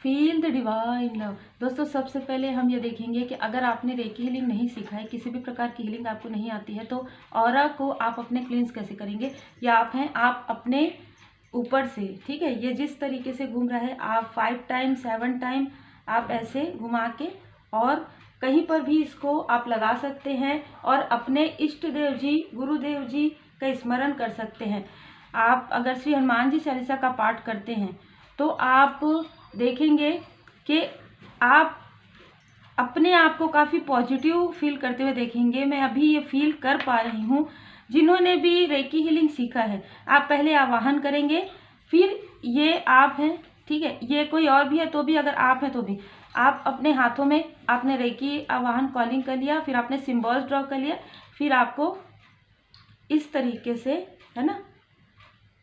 Feel the divine love. दोस्तों सबसे पहले हम ये देखेंगे कि अगर आपने रेकी हीलिंग नहीं सीखा है, किसी भी प्रकार की हीलिंग आपको नहीं आती है, तो ऑरा को आप अपने क्लींस कैसे करेंगे। या आप अपने ऊपर से, ठीक है, ये जिस तरीके से घूम रहा है, आप 5 टाइम 7 टाइम आप ऐसे घुमा के और कहीं पर भी इसको आप लगा सकते हैं और अपने इष्ट देव जी, गुरुदेव जी का स्मरण कर सकते हैं। आप अगर श्री हनुमान जी चालीसा का पाठ करते हैं तो आप देखेंगे कि आप अपने आप को काफ़ी पॉजिटिव फील करते हुए देखेंगे। मैं अभी ये फील कर पा रही हूँ। जिन्होंने भी रेकी हीलिंग सीखा है, आप पहले आवाहन करेंगे, फिर ये आप हैं, ठीक है, ये कोई और भी है तो भी, अगर आप हैं तो भी आप अपने हाथों में आपने रेकी आवाहन कॉलिंग कर लिया, फिर आपने सिम्बॉल्स ड्रॉ कर लिया, फिर आपको इस तरीके से, है ना,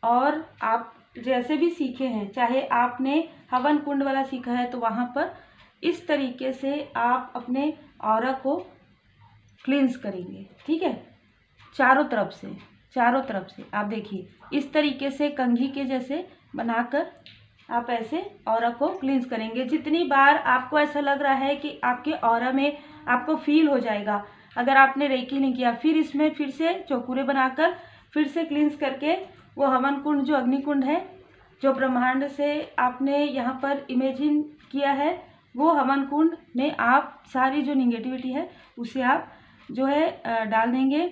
और आप जैसे भी सीखे हैं, चाहे आपने हवन कुंड वाला सीखा है तो वहाँ पर इस तरीके से आप अपने ऑरा को क्लींस करेंगे, ठीक है, चारों तरफ से आप देखिए इस तरीके से कंघी के जैसे बनाकर आप ऐसे ऑरा को क्लींस करेंगे। जितनी बार आपको ऐसा लग रहा है कि आपके ऑरा में आपको फील हो जाएगा, अगर आपने रेकी नहीं किया, फिर इसमें फिर से चौकुरे बनाकर फिर से क्लींस करके वो हवन कुंड, जो अग्नि कुंड है, जो ब्रह्मांड से आपने यहाँ पर इमेजिन किया है, वो हवन कुंड में आप सारी जो निगेटिविटी है उसे आप जो है डाल देंगे।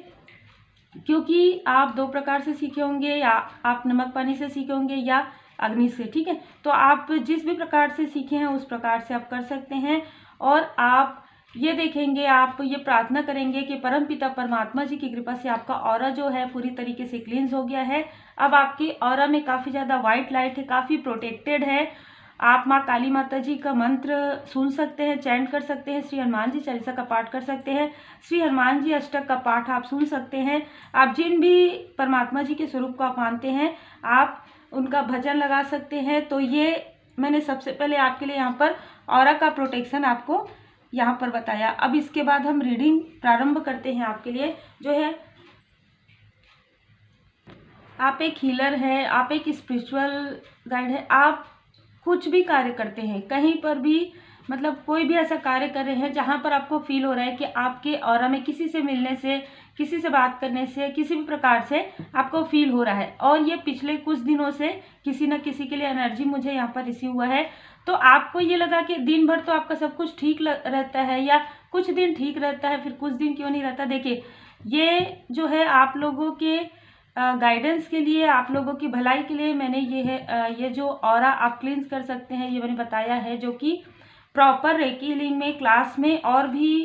क्योंकि आप 2 प्रकार से सीखे होंगे, या आप नमक पानी से सीखे होंगे या अग्नि से, ठीक है, तो आप जिस भी प्रकार से सीखे हैं उस प्रकार से आप कर सकते हैं। और आप ये देखेंगे, आप ये प्रार्थना करेंगे कि परमपिता परमात्मा जी की कृपा से आपका ऑरा जो है पूरी तरीके से क्लींस हो गया है। अब आपके ऑरा में काफ़ी ज़्यादा वाइट लाइट है, काफ़ी प्रोटेक्टेड है। आप माँ काली माता जी का मंत्र सुन सकते हैं, चैंट कर सकते हैं, श्री हनुमान जी चालीसा का पाठ कर सकते हैं, श्री हनुमान जी अष्टक का पाठ आप सुन सकते हैं। आप जिन भी परमात्मा जी के स्वरूप को आप मानते हैं, आप उनका भजन लगा सकते हैं। तो ये मैंने सबसे पहले आपके लिए यहाँ पर ऑरा का प्रोटेक्शन आपको यहाँ पर बताया। अब इसके बाद हम रीडिंग प्रारंभ करते हैं आपके लिए। जो है, आप एक हीलर है, आप एक स्पिरिचुअल गाइड है, आप कुछ भी कार्य करते हैं, कहीं पर भी, मतलब कोई भी ऐसा कार्य कर रहे हैं जहाँ पर आपको फील हो रहा है कि आपके ऑरा में किसी से मिलने से, किसी से बात करने से, किसी भी प्रकार से आपको फील हो रहा है, और ये पिछले कुछ दिनों से किसी न किसी के लिए एनर्जी मुझे यहाँ पर रिसीव हुआ है, तो आपको ये लगा कि दिन भर तो आपका सब कुछ ठीक रहता है, या कुछ दिन ठीक रहता है, फिर कुछ दिन क्यों नहीं रहता। देखिए, ये जो है आप लोगों के गाइडेंस के लिए, आप लोगों की भलाई के लिए मैंने ये जो ऑरा आप क्लींस कर सकते हैं, ये मैंने बताया है, जो कि प्रॉपर रेकी हीलिंग में क्लास में और भी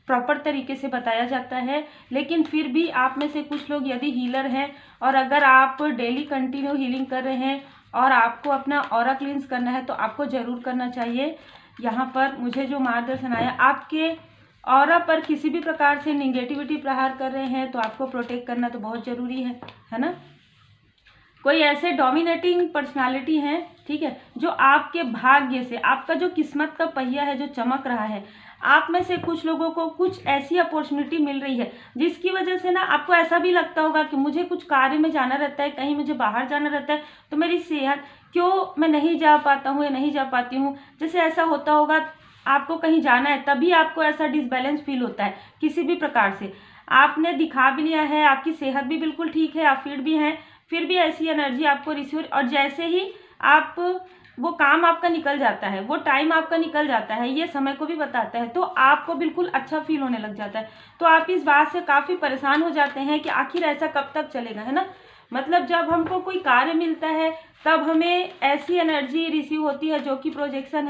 प्रॉपर तरीके से बताया जाता है। लेकिन फिर भी आप में से कुछ लोग यदि हीलर हैं और अगर आप डेली कंटिन्यू हीलिंग कर रहे हैं और आपको अपना ऑरा क्लींस करना है, तो आपको ज़रूर करना चाहिए। यहाँ पर मुझे जो मार्गदर्शन आया, आपके ऑरा पर किसी भी प्रकार से निगेटिविटी प्रहार कर रहे हैं तो आपको प्रोटेक्ट करना तो बहुत ज़रूरी है ना। कोई ऐसे डोमिनेटिंग पर्सनालिटी हैं, ठीक है, जो आपके भाग्य से, आपका जो किस्मत का पहिया है जो चमक रहा है, आप में से कुछ लोगों को कुछ ऐसी अपॉर्चुनिटी मिल रही है जिसकी वजह से ना आपको ऐसा भी लगता होगा कि मुझे कुछ कार्य में जाना रहता है, कहीं मुझे बाहर जाना रहता है, तो मेरी सेहत क्यों मैं नहीं जा पाता हूँ या नहीं जा पाती हूँ। जैसे ऐसा होता होगा, आपको कहीं जाना है तभी आपको ऐसा डिसबैलेंस फील होता है किसी भी प्रकार से। आपने दिखा भी लिया है, आपकी सेहत भी बिल्कुल ठीक है, आप फिट भी हैं, फिर भी ऐसी एनर्जी आपको रिसीव, और जैसे ही आप वो काम आपका निकल जाता है, वो टाइम आपका निकल जाता है, ये समय को भी बताता है, तो आपको बिल्कुल अच्छा फील होने लग जाता है। तो आप इस बात से काफ़ी परेशान हो जाते हैं कि आखिर ऐसा कब तक चलेगा, है ना। मतलब जब हमको कोई कार्य मिलता है तब हमें ऐसी एनर्जी रिसीव होती है जो कि प्रोजेक्शन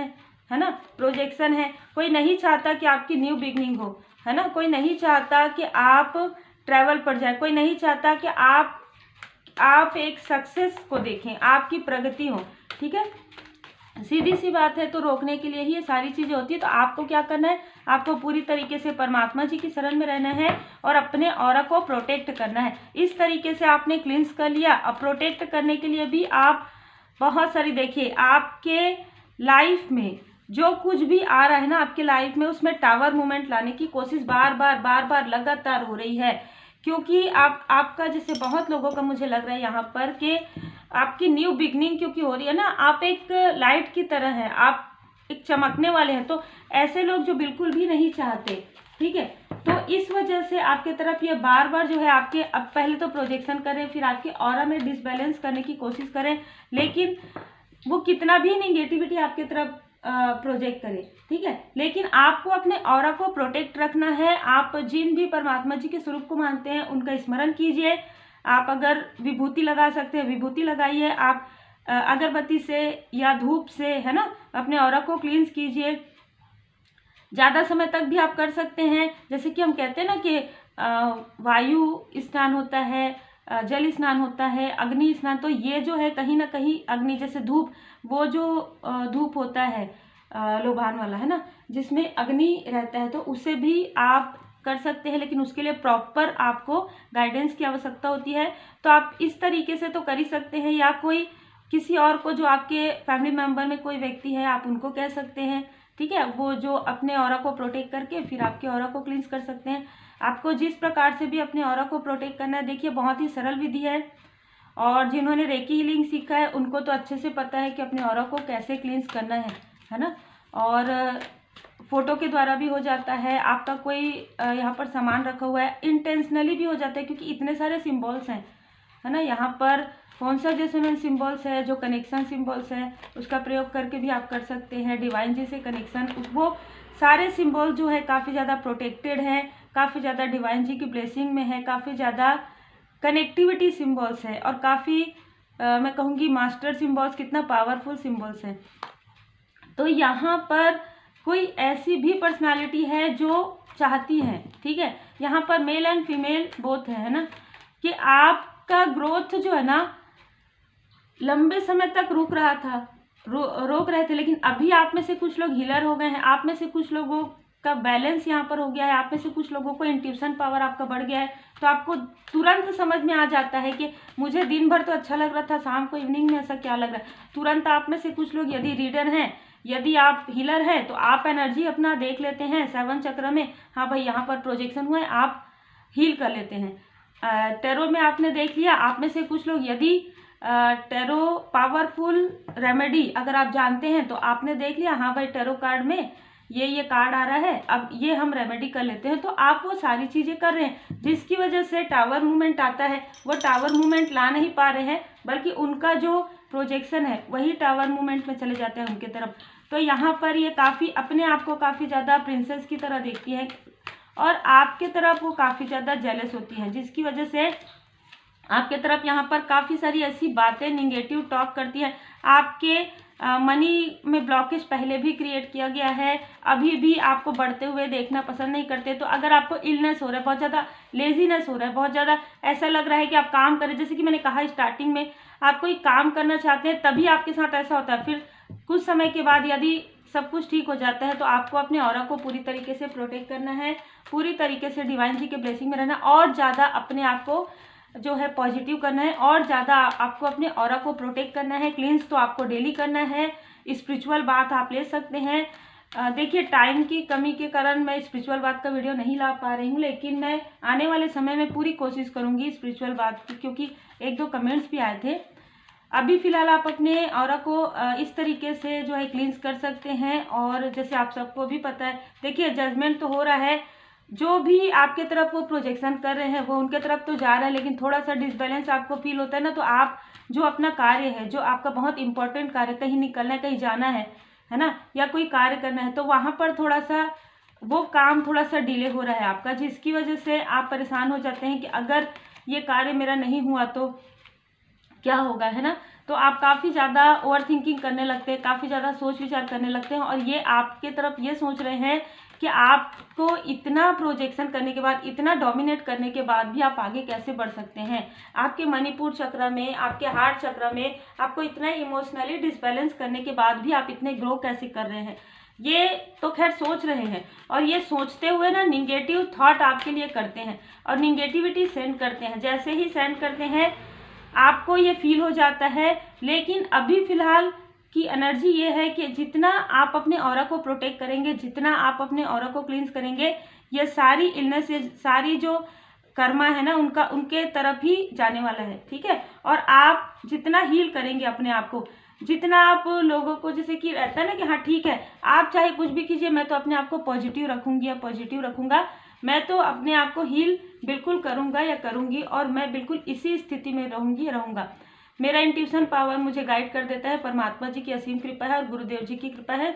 है ना, प्रोजेक्शन है। कोई नहीं चाहता कि आपकी न्यू बिगनिंग हो, है ना, कोई नहीं चाहता कि आप ट्रैवल पर जाए, कोई नहीं चाहता कि आप एक सक्सेस को देखें, आपकी प्रगति हो, ठीक है, सीधी सी बात है। तो रोकने के लिए ही ये सारी चीज़ें होती है। तो आपको क्या करना है, आपको पूरी तरीके से परमात्मा जी की शरण में रहना है और अपने ऑरा को प्रोटेक्ट करना है। इस तरीके से आपने क्लींस कर लिया। अब प्रोटेक्ट करने के लिए भी आप बहुत सारी, देखिए, आपके लाइफ में जो कुछ भी आ रहा है ना आपके लाइफ में, उसमें टावर मूवमेंट लाने की कोशिश बार बार लगातार हो रही है। क्योंकि आपका, जैसे बहुत लोगों का मुझे लग रहा है यहाँ पर कि आपकी न्यू बिगनिंग क्योंकि हो रही है ना, आप एक लाइट की तरह हैं, आप एक चमकने वाले हैं। तो ऐसे लोग जो बिल्कुल भी नहीं चाहते, ठीक है, तो इस वजह से आपके तरफ ये बार बार जो है आपके, अब पहले तो प्रोजेक्शन करें, फिर आपके ऑरा में डिसबैलेंस करने की कोशिश करें, लेकिन वो कितना भी नेगेटिविटी आपके तरफ प्रोजेक्ट करे, ठीक है, लेकिन आपको अपने ऑरा को प्रोटेक्ट रखना है। आप जिन भी परमात्मा जी के स्वरूप को मानते हैं उनका स्मरण कीजिए। आप अगर विभूति लगा सकते हैं विभूति लगाइए, आप अगरबत्ती से या धूप से, है ना, अपने ऑरा को क्लींस कीजिए। ज़्यादा समय तक भी आप कर सकते हैं, जैसे कि हम कहते हैं ना कि वायु स्नान होता है, जल स्नान होता है, अग्नि स्नान, तो ये जो है कहीं ना कहीं अग्नि, जैसे धूप, वो जो धूप होता है लोबान वाला, है ना, जिसमें अग्नि रहता है, तो उसे भी आप कर सकते हैं, लेकिन उसके लिए प्रॉपर आपको गाइडेंस की आवश्यकता होती है। तो आप इस तरीके से तो कर ही सकते हैं, या कोई किसी और को, जो आपके फैमिली मेम्बर में कोई व्यक्ति है, आप उनको कह सकते हैं, ठीक है, वो जो अपने ऑरा को प्रोटेक्ट करके फिर आपके ऑरा को क्लींस कर सकते हैं। आपको जिस प्रकार से भी अपने ऑरा को प्रोटेक्ट करना है, देखिए बहुत ही सरल विधि है, और जिन्होंने रेकी हीलिंग सीखा है उनको तो अच्छे से पता है कि अपने ऑरा को कैसे क्लींस करना है ना। और फोटो के द्वारा भी हो जाता है, आपका कोई यहाँ पर सामान रखा हुआ है, इंटेंशनली भी हो जाता है, क्योंकि इतने सारे सिम्बॉल्स हैं, है ना। यहाँ पर कौन सा रेजोनेंस सिम्बॉल्स है, जो कनेक्शन सिम्बॉल्स है, उसका प्रयोग करके भी आप कर सकते हैं। डिवाइन जी से कनेक्शन, वो सारे सिम्बॉल जो है काफ़ी ज़्यादा प्रोटेक्टेड हैं, काफ़ी ज़्यादा डिवाइन जी की ब्लेसिंग में है, काफ़ी ज़्यादा कनेक्टिविटी सिम्बॉल्स है, और काफ़ी मैं कहूँगी मास्टर सिम्बॉल्स, कितना पावरफुल सिम्बॉल्स हैं। तो यहाँ पर कोई ऐसी भी पर्सनालिटी है जो चाहती है, ठीक है, यहाँ पर मेल एंड फीमेल बोथ है ना, कि आपका ग्रोथ जो है ना लंबे समय तक रुक रहा था, रोक रहे थे, लेकिन अभी आप में से कुछ लोग हीलर हो गए हैं, आप में से कुछ लोगों का बैलेंस यहाँ पर हो गया है, आप में से कुछ लोगों को इंट्यूशन पावर आपका बढ़ गया है, तो आपको तुरंत समझ में आ जाता है कि मुझे दिन भर तो अच्छा लग रहा था, शाम को इवनिंग में ऐसा क्या लग रहा है। तुरंत आप में से कुछ लोग, यदि रीडर हैं, यदि आप हीलर हैं, तो आप एनर्जी अपना देख लेते हैं 7 चक्र में, हाँ भाई यहाँ पर प्रोजेक्शन हुआ है, आप हील कर लेते हैं। टेरो में आपने देख लिया, आप में से कुछ लोग यदि टेरो पावरफुल रेमेडी अगर आप जानते हैं, तो आपने देख लिया, हाँ भाई टेरो कार्ड में ये कार्ड आ रहा है, अब ये हम रेमेडी कर लेते हैं, तो आप वो सारी चीज़ें कर रहे हैं, जिसकी वजह से टावर मूवमेंट आता है। वो टावर मूवमेंट ला नहीं पा रहे हैं, बल्कि उनका जो प्रोजेक्शन है वही टावर मूवमेंट में चले जाते हैं उनके तरफ। तो यहाँ पर ये काफ़ी अपने आप को काफ़ी ज़्यादा प्रिंसेस की तरह देखती है, और आपके तरफ वो काफ़ी ज़्यादा जेलस होती हैं, जिसकी वजह से आपके तरफ यहाँ पर काफ़ी सारी ऐसी बातें निगेटिव टॉक करती है। आपके मनी में ब्लॉकेज पहले भी क्रिएट किया गया है, अभी भी आपको बढ़ते हुए देखना पसंद नहीं करते। तो अगर आपको इलनेस हो रहा है, बहुत ज़्यादा लेजीनेस हो रहा है, बहुत ज़्यादा ऐसा लग रहा है कि आप काम करें, जैसे कि मैंने कहा स्टार्टिंग में, आप कोई काम करना चाहते हैं तभी आपके साथ ऐसा होता है, फिर कुछ समय के बाद यदि सब कुछ ठीक हो जाता है, तो आपको अपने ऑरा को पूरी तरीके से प्रोटेक्ट करना है, पूरी तरीके से डिवाइन जी के ब्लेसिंग में रहना, और ज़्यादा अपने आप को जो है पॉजिटिव करना है, और ज़्यादा आपको अपने ऑरा को प्रोटेक्ट करना है। क्लींस तो आपको डेली करना है। स्पिरिचुअल बात आप ले सकते हैं। देखिए टाइम की कमी के कारण मैं स्पिरिचुअल बात का वीडियो नहीं ला पा रही हूँ, लेकिन मैं आने वाले समय में पूरी कोशिश करूँगी स्पिरिचुअल बात की, क्योंकि 1-2 कमेंट्स भी आए थे। अभी फ़िलहाल आप अपने ऑरा को इस तरीके से जो है क्लींस कर सकते हैं। और जैसे आप सबको भी पता है, देखिए जजमेंट तो हो रहा है, जो भी आपके तरफ वो प्रोजेक्शन कर रहे हैं वो उनके तरफ तो जा रहा है, लेकिन थोड़ा सा डिसबैलेंस आपको फील होता है ना, तो आप जो अपना कार्य है, जो आपका बहुत इंपॉर्टेंट कार्य, कहीं निकलना है, कहीं जाना है ना, या कोई कार्य करना है, तो वहाँ पर थोड़ा सा वो काम थोड़ा सा डिले हो रहा है आपका, जिसकी वजह से आप परेशान हो जाते हैं कि अगर ये कार्य मेरा नहीं हुआ तो क्या होगा, है ना। तो आप काफ़ी ज़्यादा ओवर थिंकिंग करने लगते हैं, काफ़ी ज़्यादा सोच विचार करने लगते हैं, और ये आपके तरफ ये सोच रहे हैं कि आपको इतना प्रोजेक्शन करने के बाद, इतना डोमिनेट करने के बाद भी आप आगे कैसे बढ़ सकते हैं। आपके मणिपुर चक्र में, आपके हार्ट चक्र में आपको इतना इमोशनली डिसबैलेंस करने के बाद भी आप इतने ग्रो कैसे कर रहे हैं, ये तो खैर सोच रहे हैं। और ये सोचते हुए ना निगेटिव थॉट आपके लिए करते हैं, और निगेटिविटी सेंड करते हैं। जैसे ही सेंड करते हैं आपको ये फील हो जाता है, लेकिन अभी फ़िलहाल की एनर्जी ये है कि जितना आप अपने ऑरा को प्रोटेक्ट करेंगे, जितना आप अपने ऑरा को क्लींस करेंगे, ये सारी इलनेस, ये सारी जो कर्मा है ना उनका, उनके तरफ ही जाने वाला है, ठीक है। और आप जितना हील करेंगे अपने आप को, जितना आप लोगों को, जैसे कि रहता है ना कि हाँ ठीक है आप चाहे कुछ भी कीजिए, मैं तो अपने आप को पॉजिटिव रखूंगी या पॉजिटिव रखूंगा, मैं तो अपने आप को हील बिल्कुल करूंगा या करूंगी, और मैं बिल्कुल इसी स्थिति में रहूंगा। मेरा इंट्यूशन पावर मुझे गाइड कर देता है, परमात्मा जी की असीम कृपा है और गुरुदेव जी की कृपा है।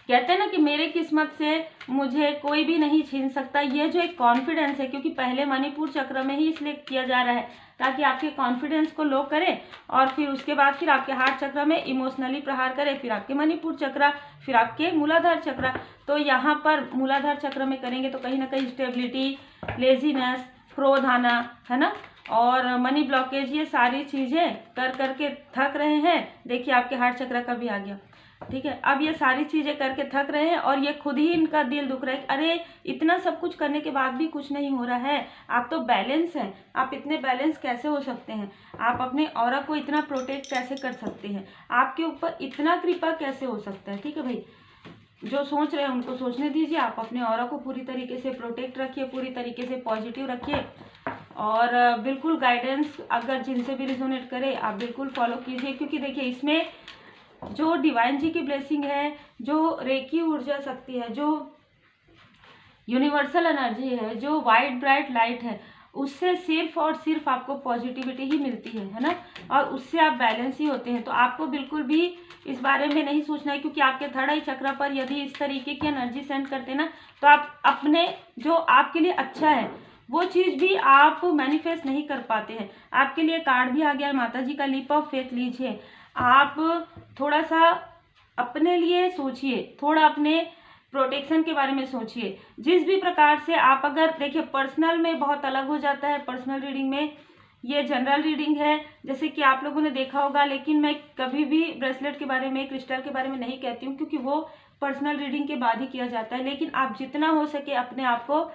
कहते हैं ना कि मेरे किस्मत से मुझे कोई भी नहीं छीन सकता। ये जो एक कॉन्फिडेंस है, क्योंकि पहले मणिपुर चक्र में ही इसलिए किया जा रहा है ताकि आपके कॉन्फिडेंस को लो करे, और फिर उसके बाद फिर आपके हार्ट चक्र में इमोशनली प्रहार करे, फिर आपके मणिपुर चक्र, फिर आपके मूलाधार चक्र। तो यहाँ पर मूलाधार चक्र में करेंगे तो कहीं ना कहीं स्टेबिलिटी, लेजीनेस, क्रोध आना, है ना, और मनी ब्लॉकेज, ये सारी चीज़ें कर करके थक रहे हैं। देखिए आपके हार्ट चक्र का भी आ गया, ठीक है। अब ये सारी चीज़ें करके थक रहे हैं और ये खुद ही इनका दिल दुख रहा है, अरे इतना सब कुछ करने के बाद भी कुछ नहीं हो रहा है। आप तो बैलेंस हैं, आप इतने बैलेंस कैसे हो सकते हैं? आप अपने ऑरा को इतना प्रोटेक्ट कैसे कर सकते हैं? आपके ऊपर इतना कृपा कैसे हो सकता है? ठीक है भाई, जो सोच रहे हैं उनको सोचने दीजिए। आप अपने ऑरा को पूरी तरीके से प्रोटेक्ट रखिए, पूरी तरीके से पॉजिटिव रखिए, और बिल्कुल गाइडेंस अगर जिनसे भी रिजोनेट करे आप बिल्कुल फॉलो कीजिए, क्योंकि देखिए इसमें जो डिवाइन जी की ब्लेसिंग है, जो रेकी ऊर्जा शक्ति है, जो यूनिवर्सल एनर्जी है, जो वाइट ब्राइट लाइट है, उससे सिर्फ और सिर्फ आपको पॉजिटिविटी ही मिलती है ना, और उससे आप बैलेंस ही होते हैं। तो आपको बिल्कुल भी इस बारे में नहीं सोचना है, क्योंकि आपके थर्ड आई चक्र पर यदि इस तरीके की एनर्जी सेंड करते ना, तो आप अपने जो आपके लिए अच्छा है वो चीज़ भी आप मैनिफेस्ट नहीं कर पाते हैं। आपके लिए कार्ड भी आ गया है माता जी का, लीप ऑफ फेथ लीजिए। आप थोड़ा सा अपने लिए सोचिए, थोड़ा अपने प्रोटेक्शन के बारे में सोचिए। जिस भी प्रकार से आप, अगर देखिए पर्सनल में बहुत अलग हो जाता है, पर्सनल रीडिंग में, ये जनरल रीडिंग है जैसे कि आप लोगों ने देखा होगा, लेकिन मैं कभी भी ब्रेसलेट के बारे में, क्रिस्टल के बारे में नहीं कहती हूँ, क्योंकि वो पर्सनल रीडिंग के बाद ही किया जाता है। लेकिन आप जितना हो सके अपने आप को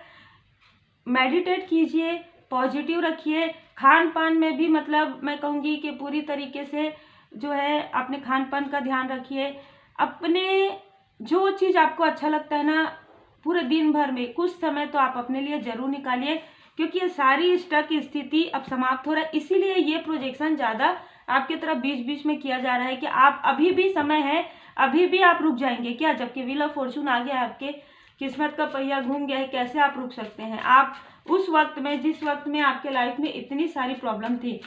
मेडिटेट कीजिए, पॉजिटिव रखिए। खान पान में भी मतलब मैं कहूँगी कि पूरी तरीके से जो है अपने खान पान का ध्यान रखिए। अपने जो चीज़ आपको अच्छा लगता है ना, पूरे दिन भर में कुछ समय तो आप अपने लिए ज़रूर निकालिए, क्योंकि ये सारी स्टक स्थिति अब समाप्त हो रहा है। इसीलिए ये प्रोजेक्शन ज़्यादा आपकी तरफ बीच बीच में किया जा रहा है कि आप अभी भी समय है, अभी भी आप रुक जाएंगे क्या? जबकि व्हील ऑफ फॉर्चून आ गया है, आपके किस्मत का पहिया घूम गया है, कैसे आप रुक सकते हैं? आप उस वक्त में, जिस वक्त में आपके लाइफ में इतनी सारी प्रॉब्लम थी,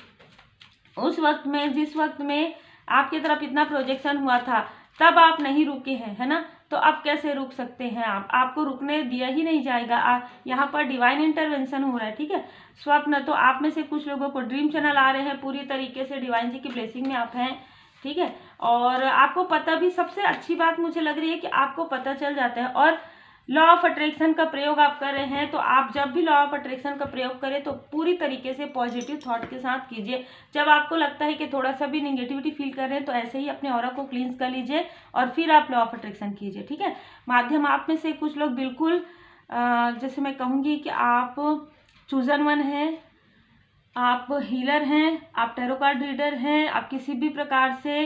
उस वक्त में, जिस वक्त में आपकी तरफ इतना प्रोजेक्शन हुआ था, तब आप नहीं रुके हैं, है ना, तो अब कैसे रुक सकते हैं आप? आपको रुकने दिया ही नहीं जाएगा। यहाँ पर डिवाइन इंटरवेंशन हो रहा है, ठीक है। स्वप्न, तो आप में से कुछ लोगों को ड्रीम चैनल आ रहे हैं, पूरी तरीके से डिवाइन जी की ब्लेसिंग में आप हैं, ठीक है। और आपको पता भी, सबसे अच्छी बात मुझे लग रही है कि आपको पता चल जाता है। और लॉ ऑफ अट्रैक्शन का प्रयोग आप कर रहे हैं, तो आप जब भी लॉ ऑफ अट्रैक्शन का प्रयोग करें तो पूरी तरीके से पॉजिटिव थॉट के साथ कीजिए। जब आपको लगता है कि थोड़ा सा भी निगेटिविटी फील कर रहे हैं, तो ऐसे ही अपने ऑरा को क्लींस कर लीजिए और फिर आप लॉ ऑफ अट्रैक्शन कीजिए, ठीक है। माध्यम, आप में से कुछ लोग बिल्कुल जैसे मैं कहूँगी कि आप चूजन वन हैं, आप हीलर हैं, आप टैरो कार्ड रीडर हैं, आप किसी भी प्रकार से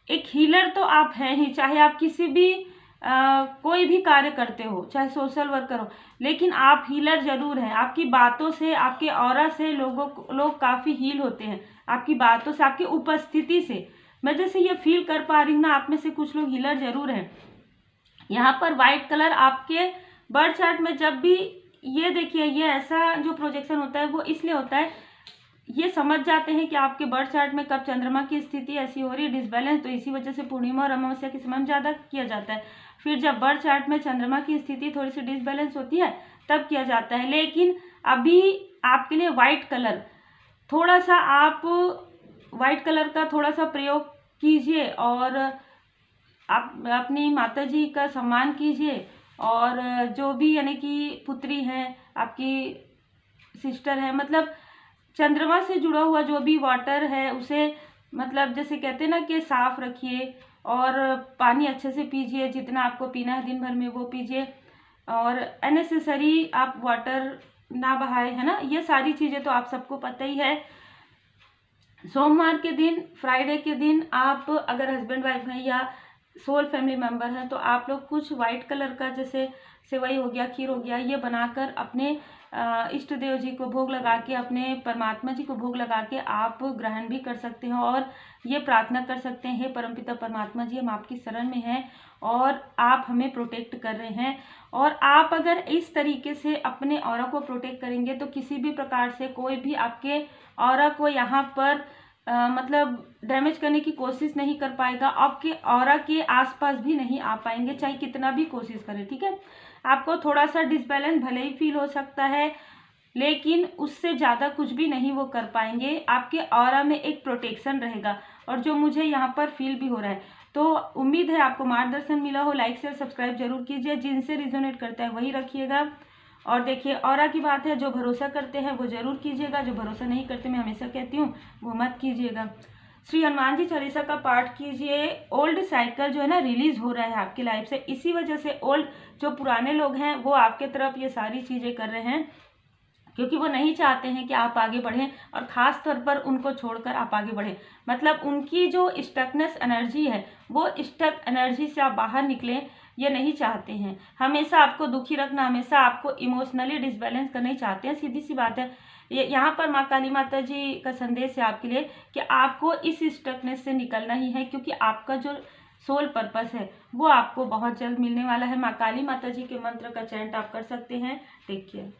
एक हीलर तो आप हैं ही, चाहे आप किसी भी कोई भी कार्य करते हो, चाहे सोशल वर्कर हो, लेकिन आप हीलर जरूर हैं। आपकी बातों से, आपके ऑरा से लोग काफ़ी हील होते हैं, आपकी बातों से, आपकी उपस्थिति से। मैं जैसे ये फील कर पा रही हूँ ना, आप में से कुछ लोग हीलर जरूर हैं। यहाँ पर वाइट कलर आपके बर्थ चार्ट में जब भी, ये देखिए, ये ऐसा जो प्रोजेक्शन होता है वो इसलिए होता है, ये समझ जाते हैं कि आपके बर्थ चार्ट में कब चंद्रमा की स्थिति ऐसी हो रही है, डिसबैलेंस, तो इसी वजह से पूर्णिमा और अमावस्या के समय में ज़्यादा किया जाता है। फिर जब बर्थ चार्ट में चंद्रमा की स्थिति थोड़ी सी डिसबैलेंस होती है तब किया जाता है। लेकिन अभी आपके लिए वाइट कलर, थोड़ा सा आप वाइट कलर का थोड़ा सा प्रयोग कीजिए, और आप अपनी माता जी का सम्मान कीजिए, और जो भी यानी कि पुत्री हैं, आपकी सिस्टर है, मतलब चंद्रमा से जुड़ा हुआ जो भी वाटर है उसे, मतलब जैसे कहते हैं ना कि साफ रखिए, और पानी अच्छे से पीजिए, जितना आपको पीना है दिन भर में वो पीजिए, और अननेसेसरी आप वाटर ना बहाए, है ना। ये सारी चीज़ें तो आप सबको पता ही है। सोमवार के दिन, फ्राइडे के दिन आप अगर हस्बैंड वाइफ हैं या सोल फैमिली मेम्बर हैं, तो आप लोग कुछ वाइट कलर का, जैसे सेवई हो गया, खीर हो गया, ये बनाकर अपने इष्ट देव जी को भोग लगा के, अपने परमात्मा जी को भोग लगा के आप ग्रहण भी कर सकते हैं और ये प्रार्थना कर सकते हैं, हे परमपिता परमात्मा जी, हम आपकी शरण में हैं और आप हमें प्रोटेक्ट कर रहे हैं। और आप अगर इस तरीके से अपने ऑरा को प्रोटेक्ट करेंगे तो किसी भी प्रकार से कोई भी आपके ऑरा को यहाँ पर मतलब डैमेज करने की कोशिश नहीं कर पाएगा, आपके ऑरा के आसपास भी नहीं आ पाएंगे, चाहे कितना भी कोशिश करें। ठीक है, आपको थोड़ा सा डिसबैलेंस भले ही फील हो सकता है, लेकिन उससे ज़्यादा कुछ भी नहीं वो कर पाएंगे। आपके ऑरा में एक प्रोटेक्शन रहेगा और जो मुझे यहाँ पर फील भी हो रहा है। तो उम्मीद है आपको मार्गदर्शन मिला हो। लाइक शेयर सब्सक्राइब जरूर कीजिए, जिनसे रिजोनेट करता है वही रखिएगा। और देखिए, ऑरा की बात है, जो भरोसा करते हैं वो जरूर कीजिएगा, जो भरोसा नहीं करते, मैं हमेशा कहती हूँ, वो मत कीजिएगा। श्री हनुमान जी चालीसा का पाठ कीजिए। ओल्ड साइकिल जो है ना रिलीज हो रहा है आपकी लाइफ से, इसी वजह से ओल्ड जो पुराने लोग हैं वो आपके तरफ ये सारी चीज़ें कर रहे हैं, क्योंकि वो नहीं चाहते हैं कि आप आगे बढ़ें और ख़ास तौर पर उनको छोड़कर आप आगे बढ़ें। मतलब उनकी जो स्टकनेस एनर्जी है, वो स्टक एनर्जी से आप बाहर निकलें, ये नहीं चाहते हैं। हमेशा आपको दुखी रखना, हमेशा आपको इमोशनली डिसबैलेंस करना ही चाहते हैं। सीधी सी बात है। ये यहाँ पर माँ काली माता जी का संदेश है आपके लिए कि आपको इस स्टकनेस से निकलना ही है, क्योंकि आपका जो सोल पर्पस है वो आपको बहुत जल्द मिलने वाला है। माँ काली माता जी के मंत्र का चैंट आप कर सकते हैं। Take care.